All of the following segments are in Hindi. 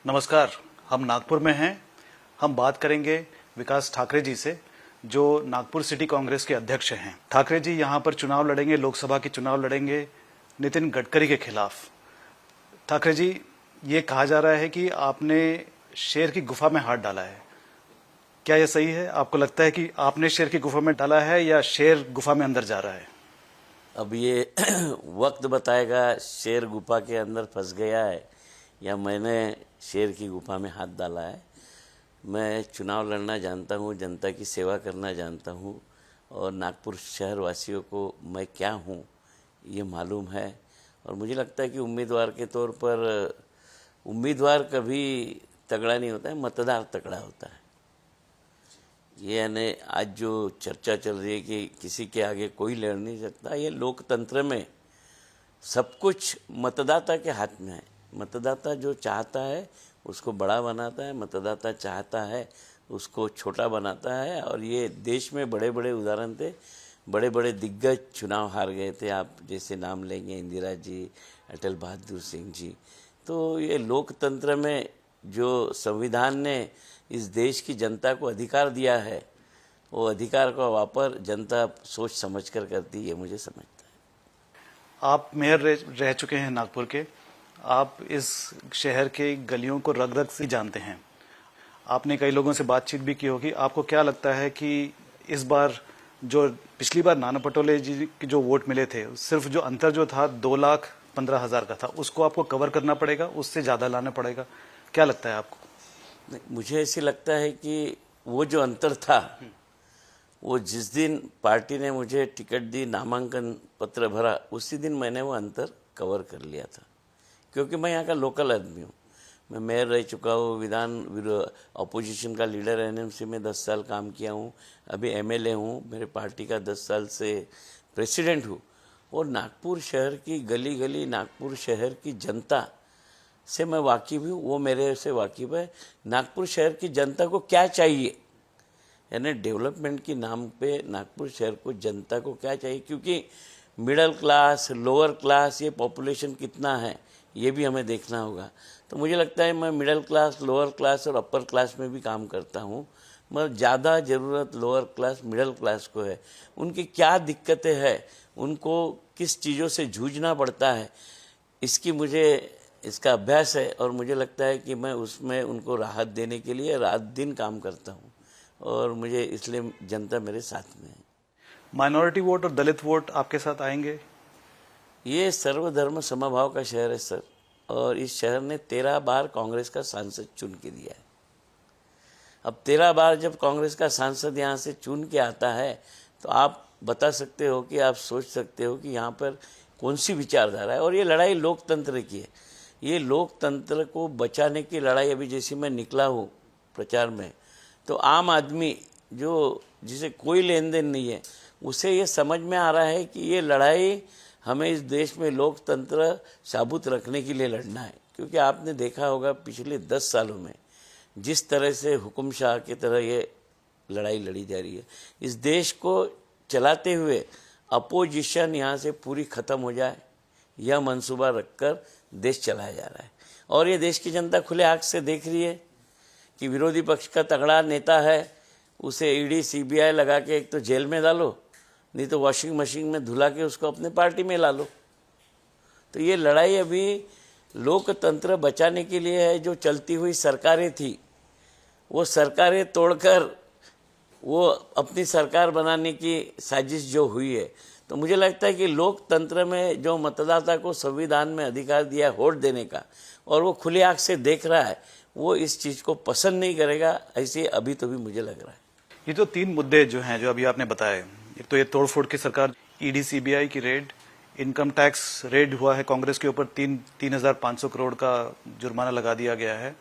नमस्कार। हम नागपुर में हैं। हम बात करेंगे विकास ठाकरे जी से, जो नागपुर सिटी कांग्रेस के अध्यक्ष हैं। ठाकरे जी यहाँ पर चुनाव लड़ेंगे, लोकसभा के चुनाव लड़ेंगे नितिन गडकरी के खिलाफ। ठाकरे जी, ये कहा जा रहा है कि आपने शेर की गुफा में हाथ डाला है। क्या यह सही है? आपको लगता है कि आपने शेर की गुफा में डाला है या शेर गुफा में अंदर जा रहा है? अब ये वक्त बताएगा शेर गुफा के अंदर फंस गया है या मैंने शेर की गुफा में हाथ डाला है। मैं चुनाव लड़ना जानता हूँ, जनता की सेवा करना जानता हूँ और नागपुर शहर वासियों को मैं क्या हूँ ये मालूम है। और मुझे लगता है कि उम्मीदवार के तौर पर उम्मीदवार कभी तगड़ा नहीं होता है, मतदार तगड़ा होता है। ये यानी आज जो चर्चा चल रही है कि किसी के आगे कोई लड़ नहीं सकता, ये लोकतंत्र में सब कुछ मतदाता के हाथ में है। मतदाता जो चाहता है उसको बड़ा बनाता है, मतदाता चाहता है उसको छोटा बनाता है। और ये देश में बड़े बड़े उदाहरण थे, बड़े बड़े दिग्गज चुनाव हार गए थे। आप जैसे नाम लेंगे इंदिरा जी, अटल बहादुर सिंह जी। तो ये लोकतंत्र में जो संविधान ने इस देश की जनता को अधिकार दिया है, वो अधिकार का वापर जनता सोच समझ कर करती है, मुझे समझता है। आप मेयर रह चुके हैं नागपुर के। आप इस शहर के गलियों को रग रग से जानते हैं। आपने कई लोगों से बातचीत भी की होगी। आपको क्या लगता है कि इस बार जो पिछली बार नाना पटोले जी के जो वोट मिले थे, सिर्फ जो अंतर जो था 2,15,000 का था, उसको आपको कवर करना पड़ेगा, उससे ज़्यादा लाना पड़ेगा? क्या लगता है आपको? नहीं, मुझे ऐसे लगता है कि वो जो अंतर था, वो जिस दिन पार्टी ने मुझे टिकट दी, नामांकन पत्र भरा, उसी दिन मैंने वो अंतर कवर कर लिया था। क्योंकि मैं यहाँ का लोकल आदमी हूँ। मैं मेयर रह चुका हूँ, अपोजिशन का लीडर एनएमसी में 10 साल काम किया हूँ, अभी एमएलए हूँ, मेरे पार्टी का 10 साल से प्रेसिडेंट हूँ। और नागपुर शहर की गली गली, नागपुर शहर की जनता से मैं वाकिफ़ हूँ, वो मेरे से वाकिफ़ है। नागपुर शहर की जनता को क्या चाहिए, यानी डेवलपमेंट की नाम पे नागपुर शहर को जनता को क्या चाहिए। क्योंकि मिडिल क्लास, लोअर क्लास, ये पॉपुलेशन कितना है ये भी हमें देखना होगा। तो मुझे लगता है मैं मिडिल क्लास, लोअर क्लास और अपर क्लास में भी काम करता हूँ, मगर ज़्यादा ज़रूरत लोअर क्लास, मिडिल क्लास को है। उनकी क्या दिक्कतें हैं, उनको किस चीज़ों से जूझना पड़ता है, इसका अभ्यास है। और मुझे लगता है कि मैं उसमें उनको राहत देने के लिए रात दिन काम करता हूँ और मुझे इसलिए जनता मेरे साथ में है। माइनॉरिटी वोट और दलित वोट आपके साथ आएंगे? ये सर्वधर्म समभाव का शहर है सर, और इस शहर ने 13 बार कांग्रेस का सांसद चुन के दिया है। अब 13 बार जब कांग्रेस का सांसद यहाँ से चुन के आता है, तो आप बता सकते हो कि आप सोच सकते हो कि यहाँ पर कौन सी विचारधारा है। और ये लड़ाई लोकतंत्र की है। ये लोकतंत्र को बचाने की लड़ाई। अभी जैसे मैं निकला हूँ प्रचार में, तो आम आदमी जो जिसे कोई लेन देन नहीं है, उसे ये समझ में आ रहा है कि ये लड़ाई हमें इस देश में लोकतंत्र साबुत रखने के लिए लड़ना है। क्योंकि आपने देखा होगा पिछले 10 सालों में जिस तरह से हुकुम शाह की तरह ये लड़ाई लड़ी जा रही है, इस देश को चलाते हुए अपोजिशन यहाँ से पूरी ख़त्म हो जाए, यह मंसूबा रखकर देश चलाया जा रहा है। और ये देश की जनता खुले आँख से देख रही है कि विरोधी पक्ष का तगड़ा नेता है, उसे ईडी सीबीआई लगा के एक तो जेल में डालो, नहीं तो वॉशिंग मशीन में धुला के उसको अपने पार्टी में ला लो। तो ये लड़ाई अभी लोकतंत्र बचाने के लिए है। जो चलती हुई सरकारें थी, वो सरकारें तोड़कर वो अपनी सरकार बनाने की साजिश जो हुई है, तो मुझे लगता है कि लोकतंत्र में जो मतदाता को संविधान में अधिकार दिया वोट देने का, और वो खुली आँख से देख रहा है, वो इस चीज़ को पसंद नहीं करेगा, ऐसे अभी तो भी मुझे लग रहा है। ये तो 3 मुद्दे जो हैं, जो अभी आपने बताए, एक तो ये तोड़फोड़ की सरकार, ईडी सीबीआई की रेड, इनकम टैक्स रेड हुआ है कांग्रेस के ऊपर, 3,500 करोड़ का जुर्माना लगा दिया गया है।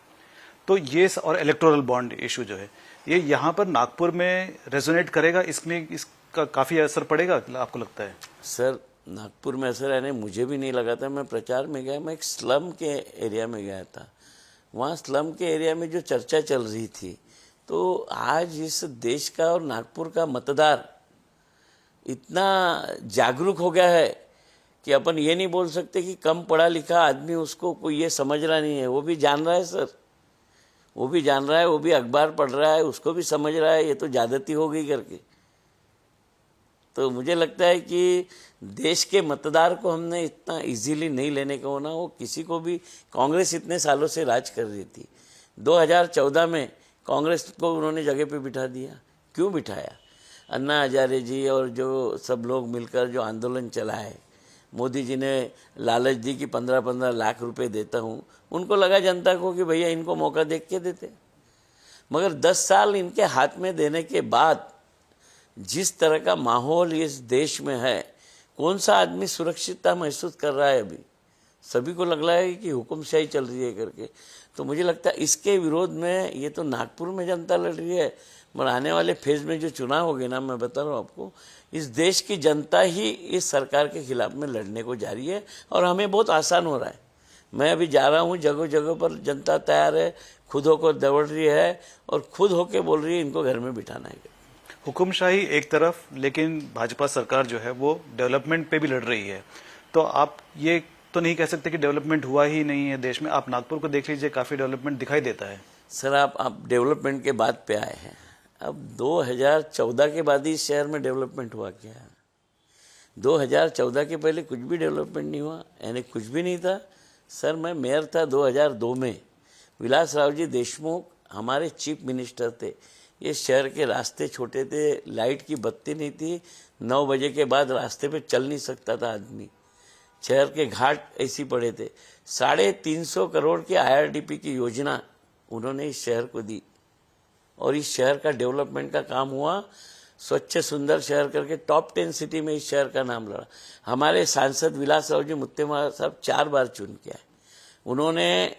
तो ये और इलेक्टोरल बॉन्ड इशू जो है, ये यहाँ पर नागपुर में रेजोनेट करेगा? इसमें इसका काफी असर पड़ेगा आपको लगता है? सर, नागपुर में असर है नहीं, मुझे भी नहीं लगा था। मैं प्रचार में गया, मैं एक स्लम के एरिया में गया था। वहाँ स्लम के एरिया में जो चर्चा चल रही थी, तो आज इस देश का और नागपुर का मतदार इतना जागरूक हो गया है कि अपन ये नहीं बोल सकते कि कम पढ़ा लिखा आदमी उसको कोई ये समझ रहा नहीं है, वो भी जान रहा है सर वो भी जान रहा है, वो भी अखबार पढ़ रहा है, उसको भी समझ रहा है ये तो ज्यादती हो गई करके। तो मुझे लगता है कि देश के मतदार को हमने इतना इजीली नहीं लेने का होना। वो किसी को भी, कांग्रेस इतने सालों से राज कर रही थी, 2014 में कांग्रेस को उन्होंने जगह पे बिठा दिया। क्यों बिठाया? अन्ना हजारे जी और जो सब लोग मिलकर जो आंदोलन चलाए, मोदी जी ने लालच दी कि 15-15 लाख रुपए देता हूँ, उनको लगा जनता को कि भैया इनको मौका देख के देते। मगर 10 साल इनके हाथ में देने के बाद जिस तरह का माहौल इस देश में है, कौन सा आदमी सुरक्षितता महसूस कर रहा है? अभी सभी को लग रहा है कि हुक्मशाही चल रही है करके। तो मुझे लगता है इसके विरोध में ये तो नागपुर में जनता लड़ रही है, मगर आने वाले फेज में जो चुनाव होंगे ना, मैं बता रहा हूँ आपको, इस देश की जनता ही इस सरकार के खिलाफ में लड़ने को जा रही है और हमें बहुत आसान हो रहा है। मैं अभी जा रहा हूँ, जगह जगह पर जनता तैयार है, खुद होकर दौड़ रही है और खुद होकर बोल रही है इनको घर में बिठाना है। हुकुमशाही एक तरफ, लेकिन भाजपा सरकार जो है वो डेवलपमेंट पे भी लड़ रही है। तो आप ये तो नहीं कह सकते कि डेवलपमेंट हुआ ही नहीं है देश में। आप नागपुर को देख लीजिए, काफी डेवलपमेंट दिखाई देता है। सर आप डेवलपमेंट के बाद पे आए हैं। अब 2014 के बाद ही इस शहर में डेवलपमेंट हुआ क्या है? 2014 के पहले कुछ भी डेवलपमेंट नहीं हुआ, यानी कुछ भी नहीं था। सर मैं मेयर था 2002 में, विलासराव जी देशमुख हमारे चीफ मिनिस्टर थे। ये शहर के रास्ते छोटे थे, लाइट की बत्ती नहीं थी, 9 बजे के बाद रास्ते पे चल नहीं सकता था आदमी। शहर के घाट ऐसी पड़े थे। 350 करोड़ की IRDP की योजना उन्होंने इस शहर को दी और इस शहर का डेवलपमेंट का काम हुआ। स्वच्छ सुंदर शहर करके टॉप 10 सिटी में इस शहर का नाम लड़ा। हमारे सांसद विलासराव जी मुत्तेमवार साहब 4 बार चुन के आए। उन्होंने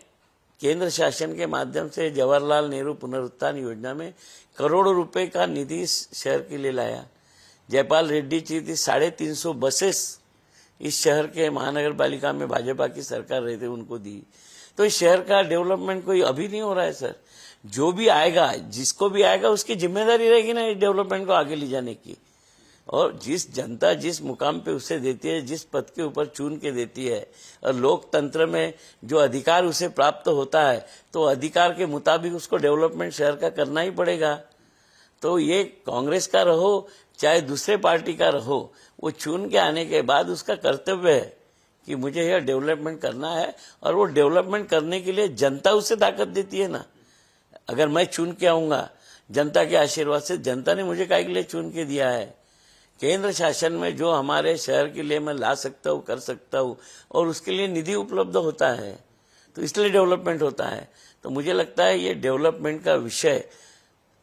केंद्र शासन के माध्यम से जवाहरलाल नेहरू पुनरुत्थान योजना में करोड़ों रुपए का निधि इस शहर के लिए लाया। जयपाल रेड्डी जी थी, 350 बसेस इस शहर के महानगर पालिका में भाजपा की सरकार रही थी, उनको दी। तो इस शहर का डेवलपमेंट कोई अभी नहीं हो रहा है सर। जो भी आएगा, जिसको भी आएगा, उसकी जिम्मेदारी रहेगी ना इस डेवलपमेंट को आगे ले जाने की। और जिस जनता जिस मुकाम पे उसे देती है, जिस पद के ऊपर चुन के देती है, और लोकतंत्र में जो अधिकार उसे प्राप्त होता है, तो अधिकार के मुताबिक उसको डेवलपमेंट शहर का करना ही पड़ेगा। तो ये कांग्रेस का रहो चाहे दूसरे पार्टी का रहो, वो चुन के आने के बाद उसका कर्तव्य है कि मुझे यह डेवलपमेंट करना है, और वो डेवलपमेंट करने के लिए जनता उसे ताकत देती है ना। अगर मैं चुन के आऊंगा जनता के आशीर्वाद से, जनता ने मुझे काहे के लिए चुन के दिया है? केंद्र शासन में जो हमारे शहर के लिए मैं ला सकता हूँ, कर सकता हूँ, और उसके लिए निधि उपलब्ध होता है, तो इसलिए डेवलपमेंट होता है। तो मुझे लगता है ये डेवलपमेंट का विषय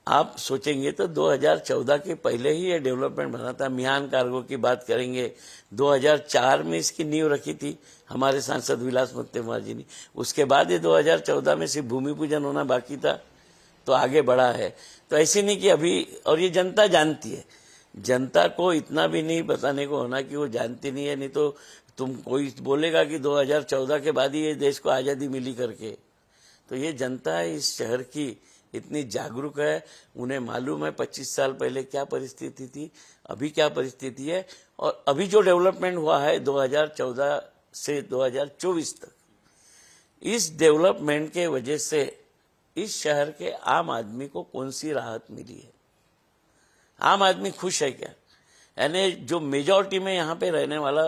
आप सोचेंगे तो 2014 के पहले ही ये डेवलपमेंट बना था। मिहान कार्गो की बात करेंगे, 2004 में इसकी नींव रखी थी हमारे सांसद विलास मुत्तेमवार जी ने। उसके बाद ये 2014 में सिर्फ भूमि पूजन होना बाकी था, तो आगे बढ़ा है। तो ऐसे नहीं कि अभी, और ये जनता जानती है, जनता को इतना भी नहीं बताने को होना कि वो जानती नहीं है। नहीं तो तुम कोई बोलेगा कि 2014 के बाद ही ये देश को आज़ादी मिली करके। तो ये जनता इस शहर की इतनी जागरूक है, उन्हें मालूम है 25 साल पहले क्या परिस्थिति थी, अभी क्या परिस्थिति है, और अभी जो डेवलपमेंट हुआ है 2014 से 2024 तक, इस डेवलपमेंट के वजह से इस शहर के आम आदमी को कौन सी राहत मिली है? आम आदमी खुश है क्या? यानी जो मेजॉरिटी में यहाँ पे रहने वाला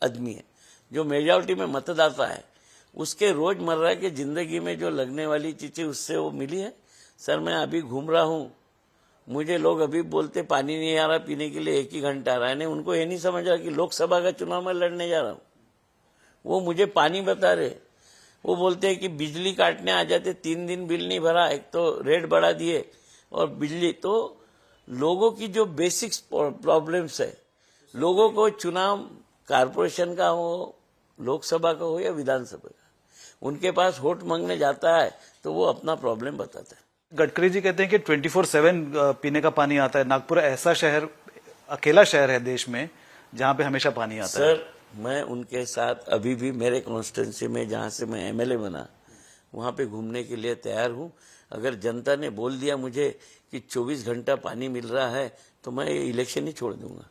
आदमी है, जो मेजॉरिटी में मतदाता है, उसके रोजमर्रा के जिंदगी में जो लगने वाली चीजें उससे वो मिली है। सर मैं अभी घूम रहा हूँ, मुझे लोग अभी बोलते पानी नहीं आ रहा पीने के लिए, 1 ही घंटा आ रहा है। उनको ये नहीं समझ रहा कि लोकसभा का चुनाव में लड़ने जा रहा हूँ। वो मुझे पानी बता रहे, वो बोलते हैं कि बिजली काटने आ जाते, 3 दिन बिल नहीं भरा, एक तो रेट बढ़ा दिए, और बिजली। तो लोगों की जो बेसिक्स प्रॉब्लम्स है, लोगों को चुनाव कारपोरेशन का हो, लोकसभा का हो या विधानसभा का, उनके पास वोट मांगने जाता है तो वो अपना प्रॉब्लम बताता है। गडकरी जी कहते हैं कि 24/7 पीने का पानी आता है। नागपुर ऐसा शहर, अकेला शहर है देश में जहां पे हमेशा पानी आता है। सर मैं उनके साथ अभी भी मेरे कॉन्स्टिट्यूंसी में जहां से मैं MLA बना, वहां पे घूमने के लिए तैयार हूं। अगर जनता ने बोल दिया मुझे कि 24 घंटा पानी मिल रहा है, तो मैं इलेक्शन ही छोड़ दूंगा।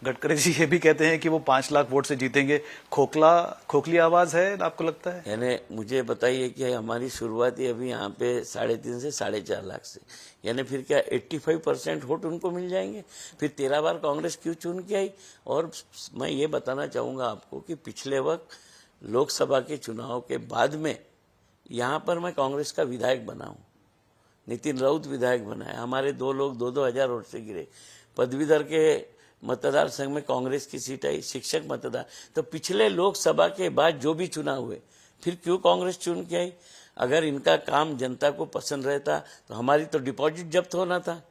गडकरी जी ये भी कहते हैं कि वो 5 लाख वोट से जीतेंगे। खोखली आवाज है आपको लगता है? यानी मुझे बताइए कि हमारी शुरुआत ही अभी यहाँ पे 3.5 से 4.5 लाख से, यानी फिर क्या 85% वोट उनको मिल जाएंगे? फिर 13 बार कांग्रेस क्यों चुन के आई? और मैं ये बताना चाहूँगा आपको कि पिछले वक्त लोकसभा के चुनाव के बाद में यहाँ पर मैं कांग्रेस का विधायक बना हूँ, नितिन राउत विधायक बना है, हमारे 2 लोग 2-2 हजार वोट से गिरे। पदवीधर के मतदार संघ में कांग्रेस की सीट आई, शिक्षक मतदार। तो पिछले लोकसभा के बाद जो भी चुनाव हुए, फिर क्यों कांग्रेस चुन के आई? अगर इनका काम जनता को पसंद रहता तो हमारी तो डिपॉजिट जब्त होना था।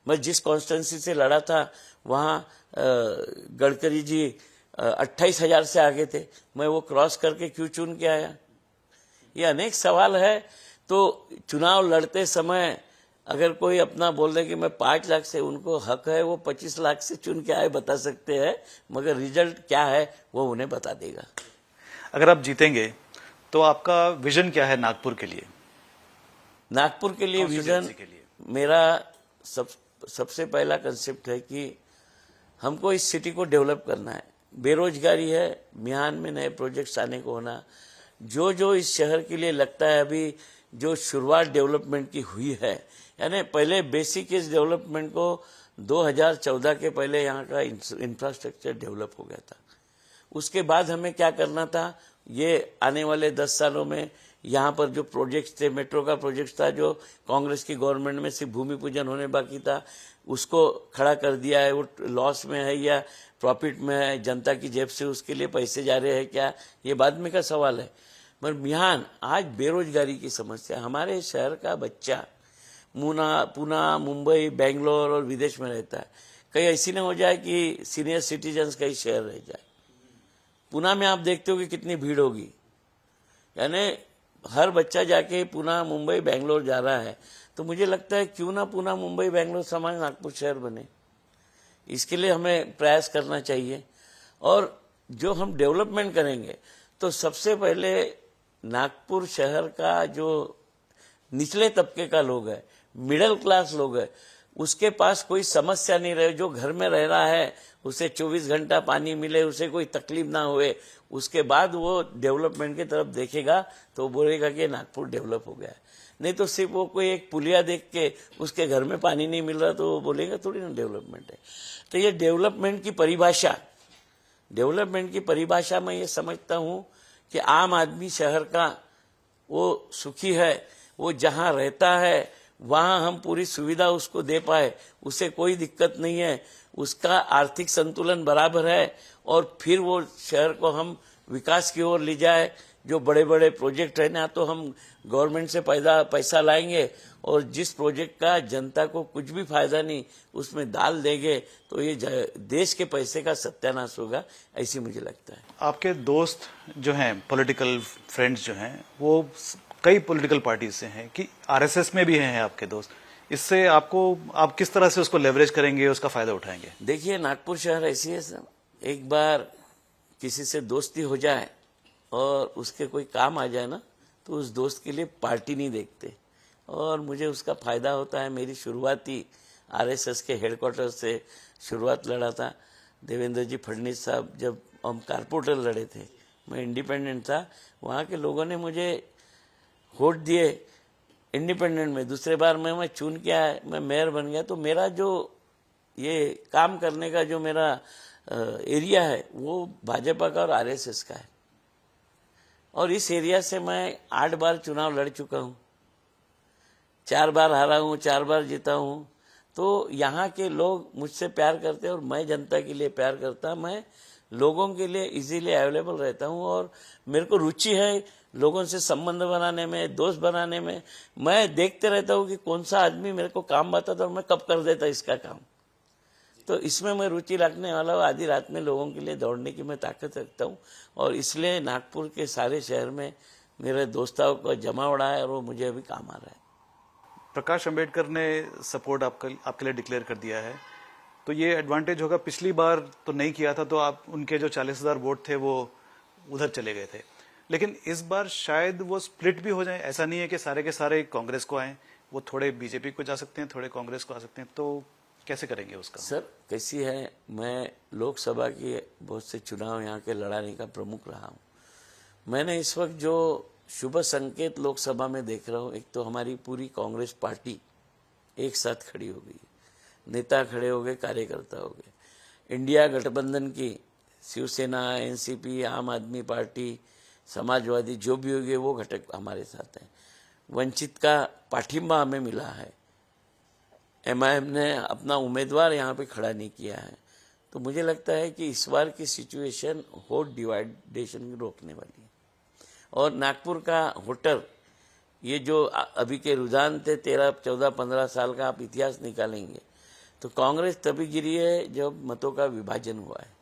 मैं जिस कॉन्स्टिट्यूंसी से लड़ा था वहाँ गडकरी जी 28,000 से आगे थे, मैं वो क्रॉस करके क्यों चुन के आया? ये अनेक सवाल है। तो चुनाव लड़ते समय अगर कोई अपना बोल दे कि मैं 5 लाख से, उनको हक है वो 25 लाख से चुन के आए बता सकते हैं, मगर रिजल्ट क्या है वो उन्हें बता देगा। अगर आप जीतेंगे तो आपका विजन क्या है नागपुर के लिए? नागपुर के लिए विजन मेरा सबसे पहला कंसेप्ट है कि हमको इस सिटी को डेवलप करना है। बेरोजगारी है, मिहान में नए प्रोजेक्ट्स आने को होना, जो इस शहर के लिए लगता है अभी जो शुरुआत डेवलपमेंट की हुई है, यानी पहले बेसिक इस डेवलपमेंट को 2014 के पहले यहाँ का इंफ्रास्ट्रक्चर डेवलप हो गया था। उसके बाद हमें क्या करना था, ये आने वाले 10 सालों में यहाँ पर जो प्रोजेक्ट्स थे, मेट्रो का प्रोजेक्ट था जो कांग्रेस की गवर्नमेंट में सिर्फ भूमि पूजन होने बाकी था, उसको खड़ा कर दिया है। वो लॉस में है या प्रॉफिट में है, जनता की जेब से उसके लिए पैसे जा रहे हैं क्या, ये बाद में का सवाल है। मगर मिहान आज बेरोजगारी की समस्या, हमारे शहर का बच्चा पूना, मुंबई, बेंगलोर और विदेश में रहता है। कहीं ऐसी न हो जाए कि सीनियर सिटीजन्स का ही शहर रह जाए। पूना में आप देखते हो कि कितनी भीड़ होगी, यानी हर बच्चा जाके पूना, मुंबई, बेंगलोर जा रहा है। तो मुझे लगता है क्यों ना पूना, मुंबई, बेंगलोर समान नागपुर शहर बने। इसके लिए हमें प्रयास करना चाहिए। और जो हम डेवलपमेंट करेंगे तो सबसे पहले नागपुर शहर का जो निचले तबके का लोग है, मिडिल क्लास लोग है, उसके पास कोई समस्या नहीं रहे। जो घर में रह रहा है उसे 24 घंटा पानी मिले, उसे कोई तकलीफ ना हुए, उसके बाद वो डेवलपमेंट की तरफ देखेगा तो वो बोलेगा कि नागपुर डेवलप हो गया है। नहीं तो सिर्फ वो कोई एक पुलिया देख के उसके घर में पानी नहीं मिल रहा तो वो बोलेगा थोड़ी ना डेवलपमेंट है। तो ये डेवलपमेंट की परिभाषा मैं ये समझता हूँ कि आम आदमी शहर का वो सुखी है, वो जहाँ रहता है वहाँ हम पूरी सुविधा उसको दे पाए, उसे कोई दिक्कत नहीं है, उसका आर्थिक संतुलन बराबर है, और फिर वो शहर को हम विकास की ओर ले जाए। जो बड़े बड़े प्रोजेक्ट है ना, तो हम गवर्नमेंट से पैसा लाएंगे और जिस प्रोजेक्ट का जनता को कुछ भी फायदा नहीं उसमें डाल देंगे तो ये देश के पैसे का सत्यानाश होगा, ऐसी मुझे लगता है। आपके दोस्त जो हैं, पॉलिटिकल फ्रेंड्स जो हैं, वो कई पॉलिटिकल पार्टी से हैं कि आरएसएस में भी हैं आपके दोस्त। इससे आप किस तरह से उसको लेवरेज करेंगे, उसका फायदा उठाएंगे? देखिए, नागपुर शहर ऐसी है सर, एक बार किसी से दोस्ती हो जाए और उसके कोई काम आ जाए ना, तो उस दोस्त के लिए पार्टी नहीं देखते, और मुझे उसका फायदा होता है। मेरी शुरुआती आरएसएस के हेडक्वार्टर से शुरुआत लड़ा था। देवेंद्र जी फडणवीस साहब जब हम कारपोरेटर लड़े थे, मैं इंडिपेंडेंट था, वहाँ के लोगों ने मुझे वोट दिए इंडिपेंडेंट में। दूसरे बार मैं चुन के आया, मैं मेयर बन गया। तो मेरा जो ये काम करने का जो मेरा एरिया है वो भाजपा का और आरएसएस का है, और इस एरिया से मैं 8 बार चुनाव लड़ चुका हूँ, 4 बार हारा हूँ, 4 बार जीता हूँ। तो यहाँ के लोग मुझसे प्यार करते हैं और मैं जनता के लिए प्यार करता, मैं लोगों के लिए इजीली अवेलेबल रहता हूँ, और मेरे को रुचि है लोगों से संबंध बनाने में, दोस्त बनाने में। मैं देखते रहता हूँ कि कौन सा आदमी मेरे को काम बताता और मैं कब कर देता इसका काम। तो इसमें मैं रुचि रखने वाला हूँ। आधी रात में लोगों के लिए दौड़ने की मैं ताकत रखता हूँ, और इसलिए नागपुर के सारे शहर में मेरे दोस्तों का जमावड़ा है और वो मुझे अभी काम आ रहा है। प्रकाश अंबेडकर ने सपोर्ट आपके लिए डिक्लेयर कर दिया है, तो ये एडवांटेज होगा। पिछली बार तो नहीं किया था, तो आप उनके जो 40,000 वोट थे वो उधर चले गए थे, लेकिन इस बार शायद वो स्प्लिट भी हो जाए। ऐसा नहीं है कि सारे के सारे कांग्रेस को आए, वो थोड़े बीजेपी को जा सकते हैं, थोड़े कांग्रेस को आ सकते हैं। तो कैसे करेंगे उसका? सर कैसी है, मैं लोकसभा के बहुत से चुनाव यहाँ के लड़ाने का प्रमुख रहा हूँ। मैंने इस वक्त जो शुभ संकेत लोकसभा में देख रहा हूँ, एक तो हमारी पूरी कांग्रेस पार्टी एक साथ खड़ी हो गई, नेता खड़े हो गए, कार्यकर्ता हो गए। इंडिया गठबंधन की शिवसेना, एनसीपी, आम आदमी पार्टी, समाजवादी जो भी हो गए वो घटक हमारे साथ हैं। वंचित का पाठिंबा हमें मिला है। एमआईएम ने अपना उम्मीदवार यहाँ पे खड़ा नहीं किया है। तो मुझे लगता है कि इस बार की सिचुएशन वोट डिवाइडेशन रोकने वाली है। और नागपुर का वोटर, ये जो अभी के रुझान थे 13, 14, 15 साल का आप इतिहास निकालेंगे तो कांग्रेस तभी गिरी है जब मतों का विभाजन हुआ है।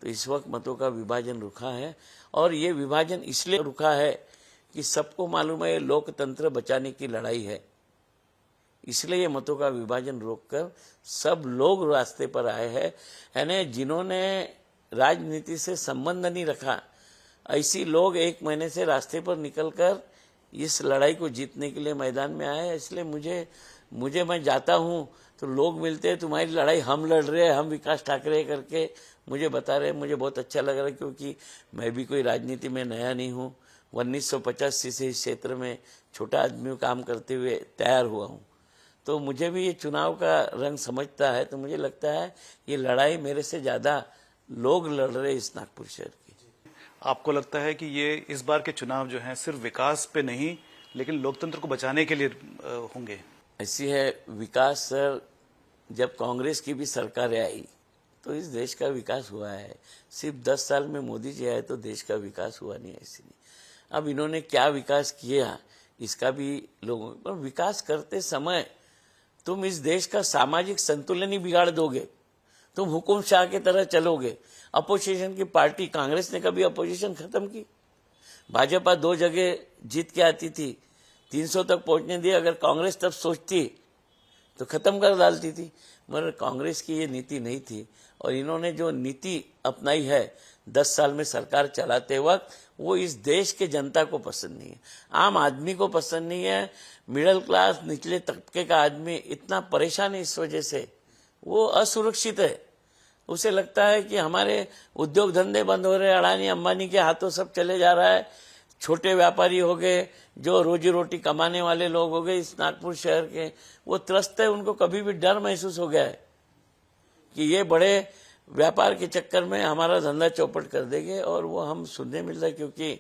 तो इस वक्त मतों का विभाजन रुका है, और ये विभाजन इसलिए रुका है कि सबको मालूम है ये लोकतंत्र बचाने की लड़ाई है। इसलिए ये मतों का विभाजन रोककर सब लोग रास्ते पर आए हैं। यानी जिन्होंने राजनीति से संबंध नहीं रखा, ऐसी लोग एक महीने से रास्ते पर निकलकर इस लड़ाई को जीतने के लिए मैदान में आए हैं। इसलिए मुझे मैं जाता हूँ तो लोग मिलते हैं, तुम्हारी लड़ाई हम लड़ रहे हैं, हम विकास ठाकरे करके मुझे बता रहे हैं। मुझे बहुत अच्छा लग रहा है, क्योंकि मैं भी कोई राजनीति में नया नहीं हूँ। 1985 से इस क्षेत्र में छोटा आदमी काम करते हुए तैयार हुआ हूँ। तो मुझे भी ये चुनाव का रंग समझता है। तो मुझे लगता है ये लड़ाई मेरे से ज़्यादा लोग लड़ रहे हैं इस नागपुर शहर की। आपको लगता है कि ये इस बार के चुनाव जो हैं सिर्फ विकास पे नहीं लेकिन लोकतंत्र को बचाने के लिए होंगे? ऐसी है विकास सर, जब कांग्रेस की भी सरकार आई तो इस देश का विकास हुआ है। सिर्फ 10 साल में मोदी जी आए तो देश का विकास हुआ नहीं, ऐसी नहीं। अब इन्होंने क्या विकास किया इसका भी लोगों पर, विकास करते समय तुम इस देश का सामाजिक संतुलन ही बिगाड़ दोगे, तुम हुकुम शाह की तरह चलोगे। अपोजिशन की पार्टी कांग्रेस ने कभी अपोजिशन खत्म की? भाजपा 2 जगह जीत के आती थी, 300 तक पहुंचने दिए। अगर कांग्रेस तब सोचती तो खत्म कर डालती थी, मगर कांग्रेस की ये नीति नहीं थी। और इन्होंने जो नीति अपनाई है 10 साल में सरकार चलाते वक्त, वो इस देश के जनता को पसंद नहीं है, आम आदमी को पसंद नहीं है। मिडिल क्लास, निचले तबके का आदमी इतना परेशान है इस वजह से, वो असुरक्षित है। उसे लगता है कि हमारे उद्योग धंधे बंद हो रहे हैं, अडानी अंबानी के हाथों सब चले जा रहा है। छोटे व्यापारी हो गए, जो रोजी रोटी कमाने वाले लोग हो गए इस नागपुर शहर के, वो त्रस्त है। उनको कभी भी डर महसूस हो गया है कि ये बड़े व्यापार के चक्कर में हमारा धंधा चौपट कर देंगे। और वो हम सुनने मिल रहा है, क्योंकि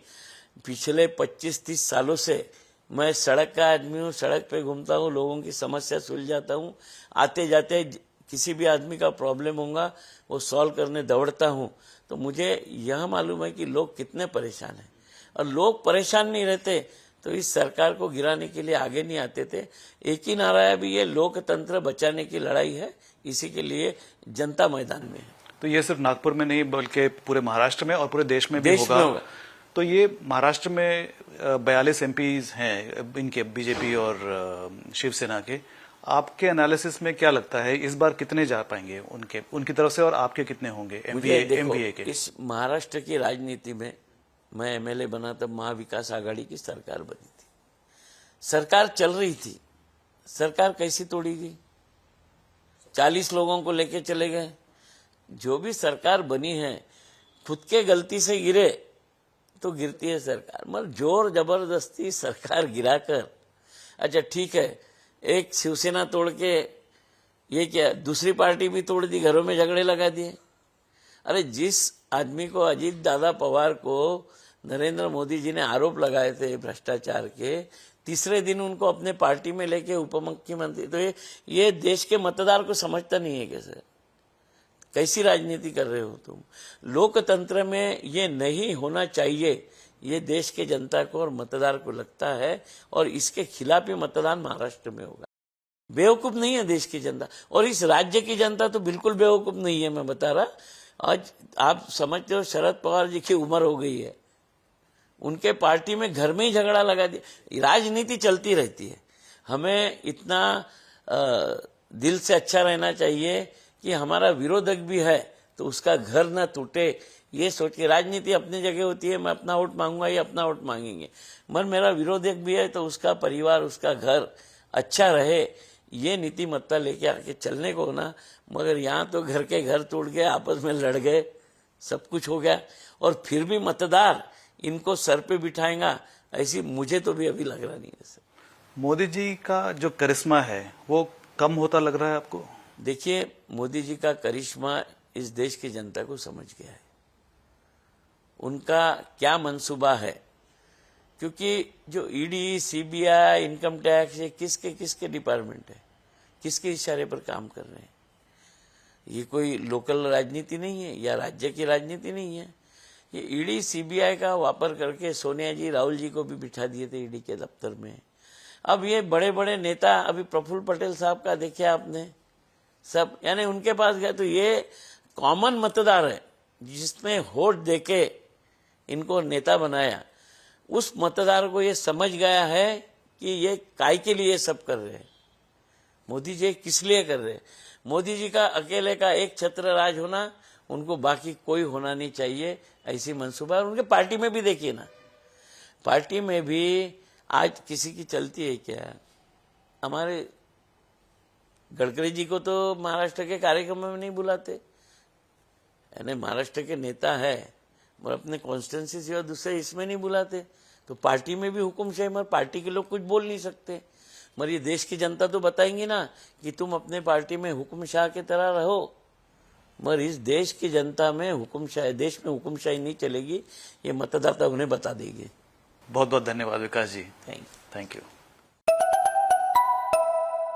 पिछले 25-30 सालों से मैं सड़क का आदमी हूँ, सड़क पे घूमता हूँ, लोगों की समस्या सुलझाता हूँ। आते जाते किसी भी आदमी का प्रॉब्लम होगा वो सॉल्व करने दौड़ता हूँ। तो मुझे यह मालूम है कि लोग कितने परेशान हैं, और लोग परेशान नहीं रहते तो इस सरकार को गिराने के लिए आगे नहीं आते थे। एक ही नारा है, भी ये लोकतंत्र बचाने की लड़ाई है, इसी के लिए जनता मैदान में है। तो ये सिर्फ नागपुर में नहीं बल्कि पूरे महाराष्ट्र में और पूरे देश में भी होगा। तो ये महाराष्ट्र में 42 एमपीज हैं इनके, बीजेपी और शिवसेना के। आपके एनालिसिस में क्या लगता है इस बार कितने जा पाएंगे उनकी तरफ से, और आपके कितने होंगे एमपीए के? इस महाराष्ट्र की राजनीति में मैं एमएलए बना तब महाविकास आघाड़ी की सरकार बनी थी, सरकार चल रही थी। सरकार कैसी तोड़ी गई? 40 लोगों को लेके चले गए। जो भी सरकार बनी है खुद के गलती से गिरे तो गिरती है सरकार, मगर जोर जबरदस्ती सरकार गिराकर, अच्छा ठीक है, एक शिवसेना तोड़ के ये क्या दूसरी पार्टी भी तोड़ दी, घरों में झगड़े लगा दिए। अरे जिस आदमी को, अजीत दादा पवार को नरेंद्र मोदी जी ने आरोप लगाए थे भ्रष्टाचार के, तीसरे दिन उनको अपने पार्टी में लेके उप मुख्यमंत्री, तो ये देश के मतदार को समझता नहीं है कैसे? कैसी राजनीति कर रहे हो तुम? लोकतंत्र में ये नहीं होना चाहिए, ये देश के जनता को और मतदार को लगता है, और इसके खिलाफ ही मतदान महाराष्ट्र में होगा। बेवकूफ नहीं है देश की जनता, और इस राज्य की जनता तो बिल्कुल बेवकूफ नहीं है। मैं बता रहा, आज आप समझते हो शरद पवार जी की उम्र हो गई है, उनके पार्टी में घर में ही झगड़ा लगा दिया। राजनीति चलती रहती है। हमें इतना दिल से अच्छा रहना चाहिए कि हमारा विरोधक भी है तो उसका घर ना टूटे, ये सोच के। राजनीति अपनी जगह होती है, मैं अपना वोट मांगूंगा, ये अपना वोट मांगेंगे, मगर मेरा विरोधक भी है तो उसका परिवार, उसका घर अच्छा रहे, ये नीतिमत्ता लेके आके चलने को ना, मगर यहाँ तो घर के घर तोड़ गए, आपस में लड़ गए, सब कुछ हो गया, और फिर भी मतदार इनको सर पे बिठाएगा, ऐसी मुझे तो भी अभी लग रहा नहीं है सर। मोदी जी का जो करिश्मा है वो कम होता लग रहा है आपको? देखिए, मोदी जी का करिश्मा इस देश की जनता को समझ गया है, उनका क्या मंसूबा है, क्योंकि जो ईडी, सीबीआई, इनकम टैक्स, ये किसके किसके डिपार्टमेंट है, किसके इशारे पर काम कर रहे हैं? ये कोई लोकल राजनीति नहीं है या राज्य की राजनीति नहीं है। ये ईडी, सीबीआई का वापर करके सोनिया जी, राहुल जी को भी बिठा दिए थे ईडी के दफ्तर में। अब ये बड़े बड़े नेता, अभी प्रफुल्ल पटेल साहब का देखिए आपने, सब यानी उनके पास गए, तो ये कॉमन मतदार है जिसने वोट देके इनको नेता बनाया, उस मतदार को ये समझ गया है कि ये काय के लिए सब कर रहे हैं, मोदी जी किस लिए कर रहे हैं। मोदी जी का अकेले का एक छत्र राज होना, उनको बाकी कोई होना नहीं चाहिए, ऐसी मंसूबा। उनके पार्टी में भी देखिए ना, पार्टी में भी आज किसी की चलती है क्या? हमारे गडकरी जी को तो महाराष्ट्र के कार्यक्रम में नहीं बुलाते, यानी महाराष्ट्र के नेता है और अपने कॉन्स्टिट्यूंसी से और दूसरे इसमें नहीं बुलाते, तो पार्टी में भी हुकुमशाही, मगर पार्टी के लोग कुछ बोल नहीं सकते। मगर ये देश की जनता तो बताएंगी ना कि तुम अपने पार्टी में हुकुमशाह की तरह रहो, मगर इस देश की जनता में हुकुमशाही, देश में हुकुमशाही नहीं चलेगी, ये मतदाता उन्हें बता देंगे। बहुत बहुत धन्यवाद Vikas ji. Thank you. Thank you.